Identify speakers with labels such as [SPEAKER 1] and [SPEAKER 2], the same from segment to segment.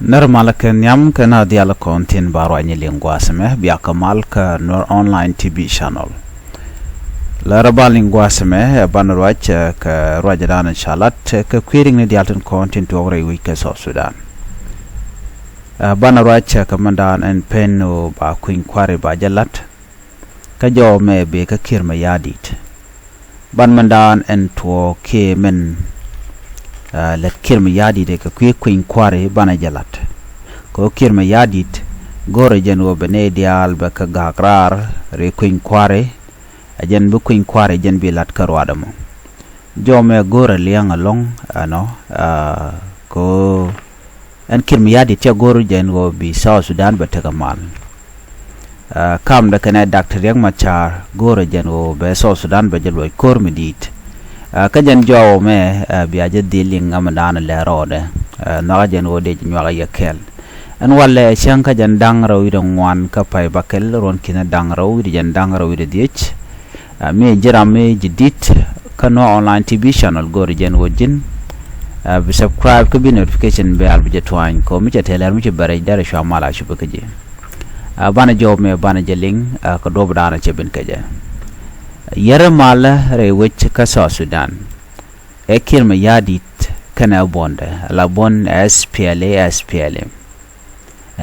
[SPEAKER 1] Normal nyam kana diala kontin baro any lingua seme bia kamal ka Nuer online TV channel. La rabal lingua seme banrwach ka rajadan shalat ka queering ni dialton kontin to ogre week South Sudan. Banrwach ka mandan en penu ba kuëny kware ba jalat ka jo me be ka Kiir ma yadit. Ban mandan en to ke men let Kiir ma yadit ka kuëny kware bana jalat ko Kiir ma yadit gore jeno bene dial ba ka gagrar re kuëny kware ajen bu kuëny kware jen bi lat karwadamo jome gore liang along ano ko en Kiir ma yadit ya gore jeno bi South Sudan ba tagamal kam da kana Dr. riek machar gore jeno be South Sudan ba jeloi kor medit kajan jawo me biaje dealing amadan le rode na jen wode nywaga yakel an walle chan kajan dang rawi de ngwan ka pay bakel ron kina dang rawi de jan dang rawi de dich me jirame jidit kano online TV channel gore jen wojin bi subscribe ko bi notification be al bi jetwany ko mi teler mi bare dare shamala shubakaje bana job me bana jeling ko dobdana chebin kaje yere mala re wech ka South Sudan e Kiir ma yadit kana bonde la bon SPLA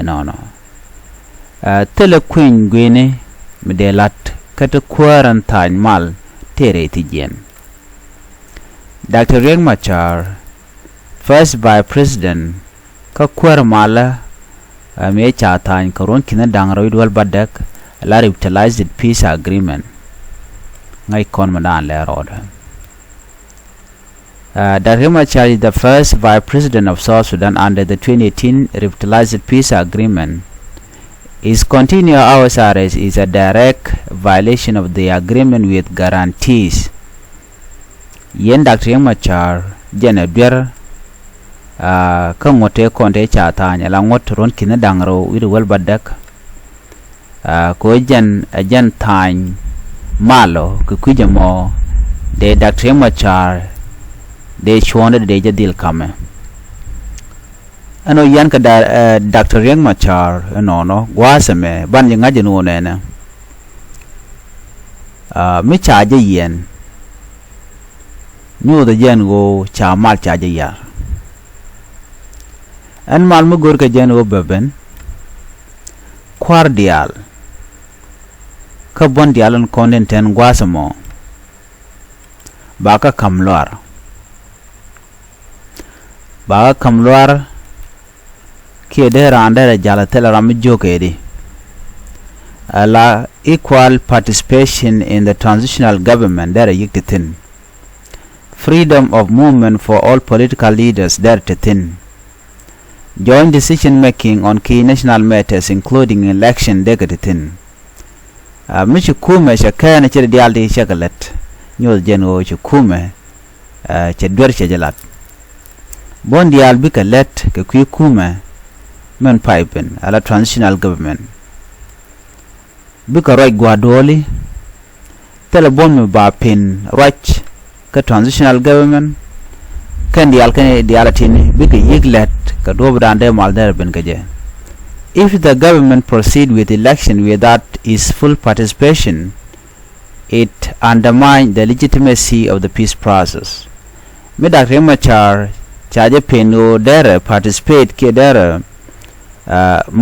[SPEAKER 1] no tele kuëny gwene medelat kata quarantine mal tere tijen Dr. riek machar first by president ka kwar mala me chatan karon kina dangroid wal badak la revitalized peace agreement ngai kon madan le road Dr. riek machar is the first vice president of South Sudan under the 2018 revitalized peace agreement. His continued arrest is a direct violation of the agreement with guarantees yen Dr. riek machar jene bier ka ngote konte chatanya la ngot ron kina dangro wi wal badak ko jen tan malo ku kujamo de Dr. riek machar de chwonde de jadil kame ano yan ka Dr. riek machar no gwaseme ban yanga jenu nene mi chaje yen nyu de jen go cha mal chaje ya an mal mu gor ka jen go beben kwardial ka bon dialon konten gwasemo baka kamlwar ke de randa jala tela ram jokedi ala equal participation in the transitional government there yiktin freedom of movement for all political leaders there tin joint decision making on key national matters including election degatin michi kume shakana chiri dialdi shakalet nyol jeno chukume chedwer chejalat bon dial bika let ke kume men pipen ala transitional government bika roi gwadoli tele bon me ba pin rach ka transitional government kan dial dialatini bika yiglet ka dobdande malder ben kaje if the government proceed with election without its full participation it undermines the legitimacy of the peace process me Dr. riek machar chaje peno dere participate ke dere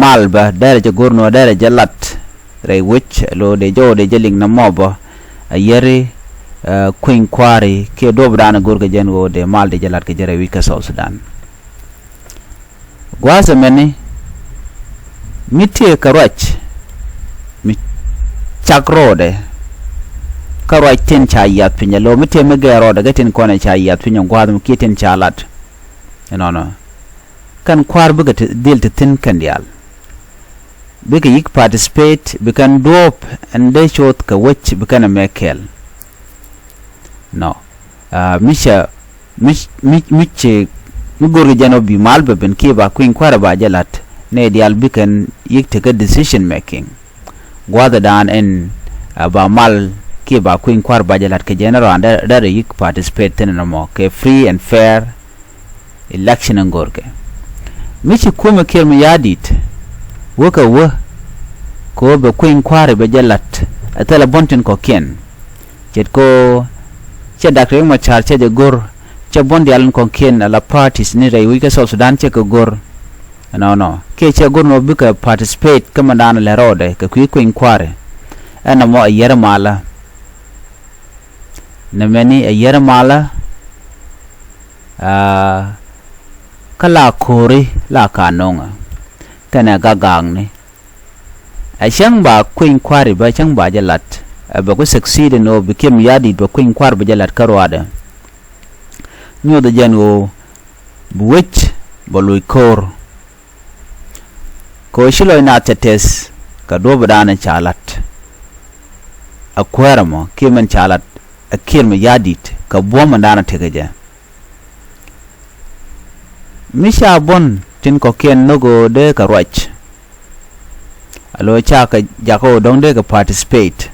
[SPEAKER 1] malba dere je gorno dere jalat re wich lo de jo de jeling na moba yere kuëny kware ke dobdana gorga jengo de mal de jalat ke jere wika South Sudan gwasa meni mitie karwach mi chakrode karwach tin chayat pinya lo mitie megero de gatin kone chayat pinya gwadum kitin chalat no kan kwar buga dil tin kan dial biga yik participate bikan dop and they shot ka wach bikan mekel no misha miche migor jano bi malbe ben ke ba kuëny kwara ba jalat ne dial bikan yik take decision making gwada dan en ba mal ke ba kuëny kwar ba jalat ke general and there yik participate tin no mo ke free and fair election ngorke michi kuma Kiir Mayadit woka wo ko be kuëny kware be jalat atala bontin ko ken jet ko che dak riek machar che de gor che bondi alon ko ken ala parties ni rai wika South Sudan che ko gor no ke che gor no bika participate kama dana le rode ka kuëny kware ana mo ayera mala na meni ayera mala kala kori la kanonga kana gagang ni a chang ba kuëny kware ba chang ba jalat ba ko succeed no became yadi ba kuëny kware ba jalat karwada nyo da jango buwech bolui kor ko shilo ina tetes ka do badana chalat akwara mo kimen chalat a Kiir Mayadit ka boma dana tegaja misha bon tin ko ken nogo de ka roch alo cha ka jako dong de ka participate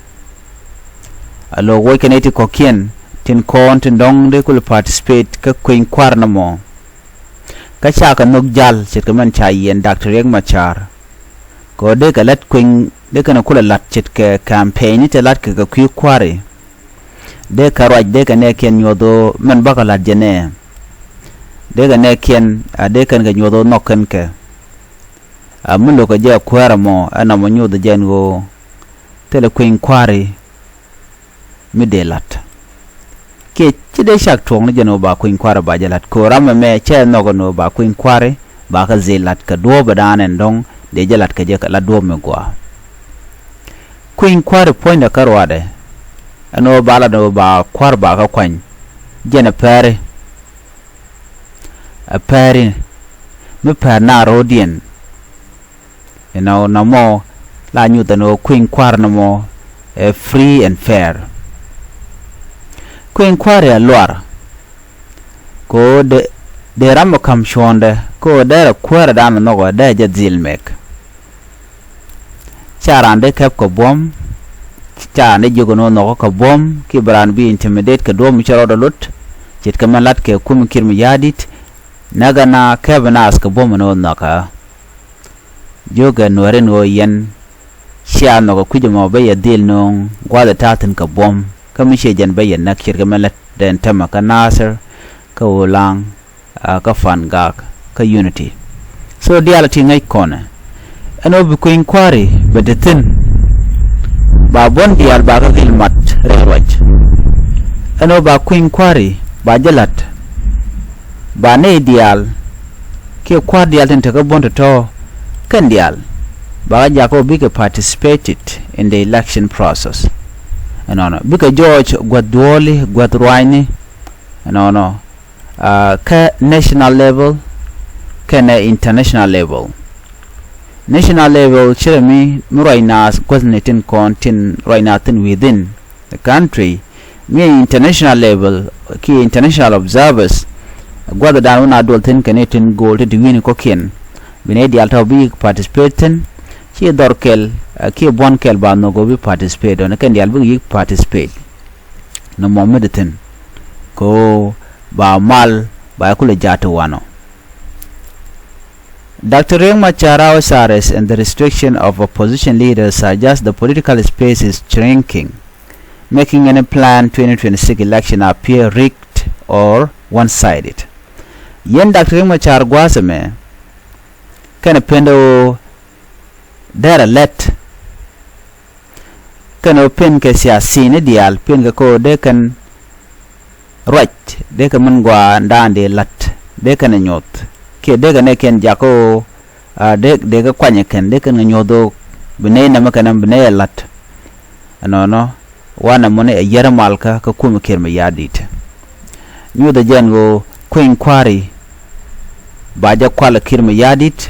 [SPEAKER 1] alo wo keneti ko ken tin kon tin dong de kul participate ka kuëny kwar na mo ka cha ka nok jal chet ka man cha yen Dr. Riek Machar ko de ka lat kuëny de ka na kula lat chet ka campaign te lat ka kuëny kware de ka roch de ka ne ken nyodo man baka lat jene de ga ne ken de kan ga nyodo nokken ke amulo ko je kwara mo ana mo nyodo jango tele kuëny kware mi de lat ke ci de shak tong ne jeno ba kuëny kware ba jalat ko ram me che nogo no ba kuëny kware ba ka zelat ka do ba danen dong de jalat ka je ka la do me gwa kuëny kware point da karwade ano bala do ba kwar ba ka kwany jena pare a pare me par na rodien namo la nyuta no kuëny kwar namo free and fair kuëny kware alwar ko de ram kam shonde ko de kwara dan no go de jazil mek charande kep ko bom cha ne jogo no ko bom ki bran bi intimidate ka do mi charo do lut chit ka malat ke kum Kiir Mayadit naga na kebna as ka bom no naka joga Nuer no yen sha no ko kujuma be ya dil no gwada tatin ka bom ka mi shejan be yan nakir ka malat den tama ka Nasser ka Wolang ka Fangak ka Unity so dialati ngai kona ano bi kuëny kware bedetin ba bon dial ba ka gilmat rewaj ano ba kuëny kware ba jalat ba ne dial ke kwar dial tin ta ka bon to kan dial ba jako bi ka participated in the election process no bi ka George Gwadwoli Gwadrwaini no ka national level ka na international level national level chirami muraina gwaznetin kontin raina tin within the country me international level ki international observers gwada dan una dolten kanetin gold to win ko ken bine di alta bi participating ki dorkel ki bonkel ba no go bi participate on kan di albu yi participate no momedten ko ba mal ba kula jato wano Dr. Riek Machara's arrest and the restriction of opposition leaders suggest the political space is shrinking, making any planned 2026 election appear rigged or one-sided. Yen Dr. Riek Machar gwasame kana pendo dara let kana pen ke siasi ne dial pen ko de kan right de kan man gwa ndande lat de kan nyot ke de ga ne ken jako de ga kwanye ken de kan nyodo bine na makana bine lat no wana mone yara malka ka kuma Kiir Mayadit nyodo jango kuëny kware baja kwala Kiir Mayadit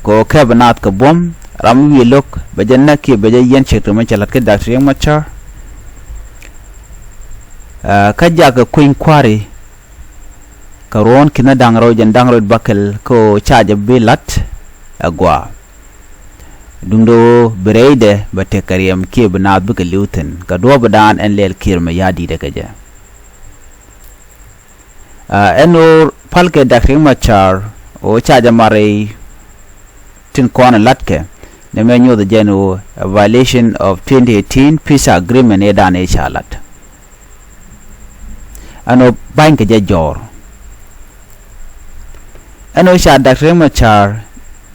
[SPEAKER 1] ko cabinet ka bom ram wi lok bajanna ki baja yen chekto ma chalat ka Dr. Riek Machar ka jaga kuëny kware karon kina dangro jan dangro bakel ko chaja bilat agwa dundo bereide bate kariyam ke bana buka liuten ka do badan en lel Kiir Mayadit de kaja enor palke Dr. Riek Machar o charge mare tin kona latke ne me nyu the geno a violation of 2018 peace agreement e dan e chalat ano bank je jor ano cha Dr. Machar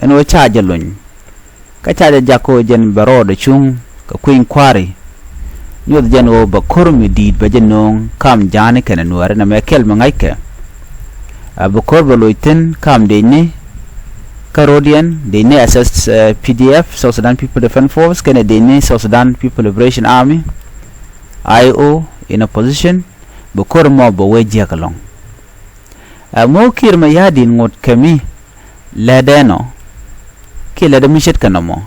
[SPEAKER 1] ano charge luny ka charge jako jen baro de chung ka kuëny kwari nyu the geno ba kurmi did ba jenong kam jane kana Nuer na me kel mangaike abukor baloiten kam de ni Carodian, the SS PDF, South Sudan People Defense Force, Canadian, South Sudan People Liberation Army, IO, in opposition, Bukor mo bawe jakalong. Mo Kiir mayadi ngot kami, ledeno, ki lede mishet kanamo.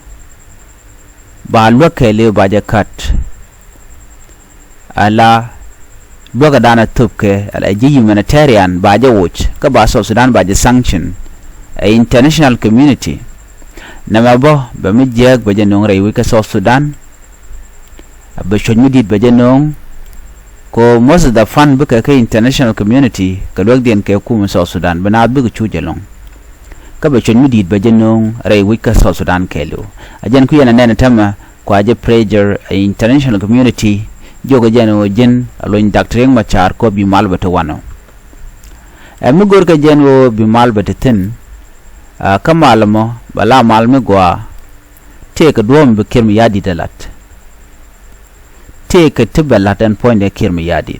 [SPEAKER 1] Ba lwake leo baja kat, ala lwaka dana tupke, ala ji humanitarian baja watch, ka ba South Sudan baja sanction, a international community namabo ba mijek ba janong rewi ka South Sudan ba shod midit ba janong ko most of the fund buka ka international community ka log den ka ku South Sudan bana bu chu jalong ka ba shod midit ba janong rewi ka South Sudan kelo ajan ku yana nena tama ko aje pressure a international community jogo jano jen aloin Dr. Machar ko bi malba to wano mu gor ka jeno bi malba to tin kamalmo bala malme gwa take duom be kirmi yadi dalat take tibalat and point de kirmi yadi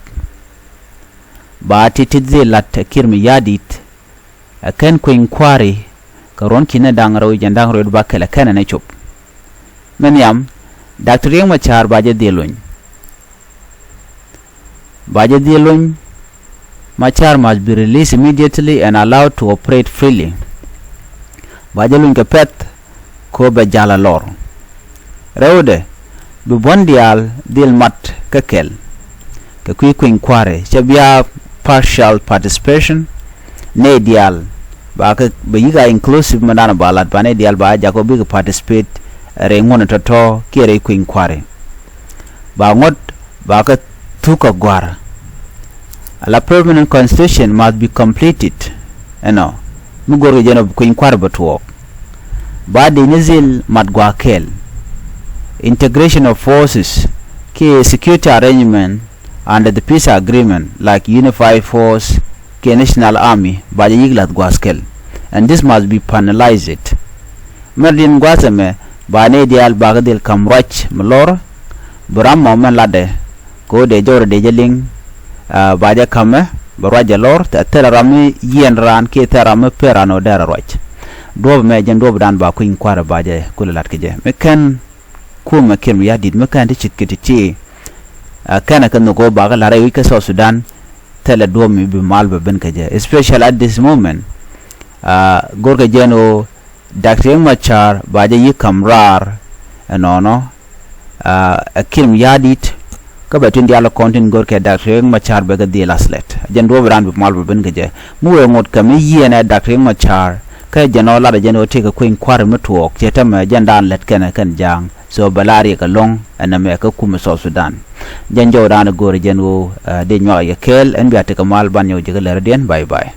[SPEAKER 1] ba titidze lat kirmi yadit akan kuëny kwari karon kina dangro jandang ro ba kala kana ne chop menyam Dr. Riek Machar baje deluny Machar must be released immediately and allowed to operate freely bajalun ka pet ko ba jala lor rewde bu bondial dil mat kakel ka kuëny kware chabia partial participation ne dial ba ka ba yiga inclusive manana balat ba ne dial ba jako bi participate re ngona toto kire kuëny kware ba ngot ba ka tuka gwara ala permanent constitution must be completed mugoro jeno kuëny kware batwo ba de nizil madgwa kel integration of forces ke security arrangement under the peace agreement like unified force ke national army ba yiglat gwaskel and this must be penalized merdin gwasame ba ne dial ba del kamrach mlor buram moment lade ko de jor de jeling ba ja kame baraja lor ta terami yen ran ke terame perano dararwach dob me jen dob dan ba kuëny kware ba je kulalat ke je mekan kuma kirmi yadid mekan de chitkiti kana kan go ba ga lare wi ka South Sudan tele dob mi bi malba ben ke je especially at this moment gorga jeno Dr. Machar ba je yikamrar nono kirmi yadit ka ba tindi ala kontin gorke Dr. Machar ba ga di laslet jen dob ran bi malba ben ke je mu ngot kam yena Dr. Machar ka jeno la jeno te ka kuëny kware mtuok chetam jandan let kana kan jang so balari ka long aname ka kuma South Sudan janjo dan gore jeno de nyo ya kel en biate ka mal ban yo jigale den bye bye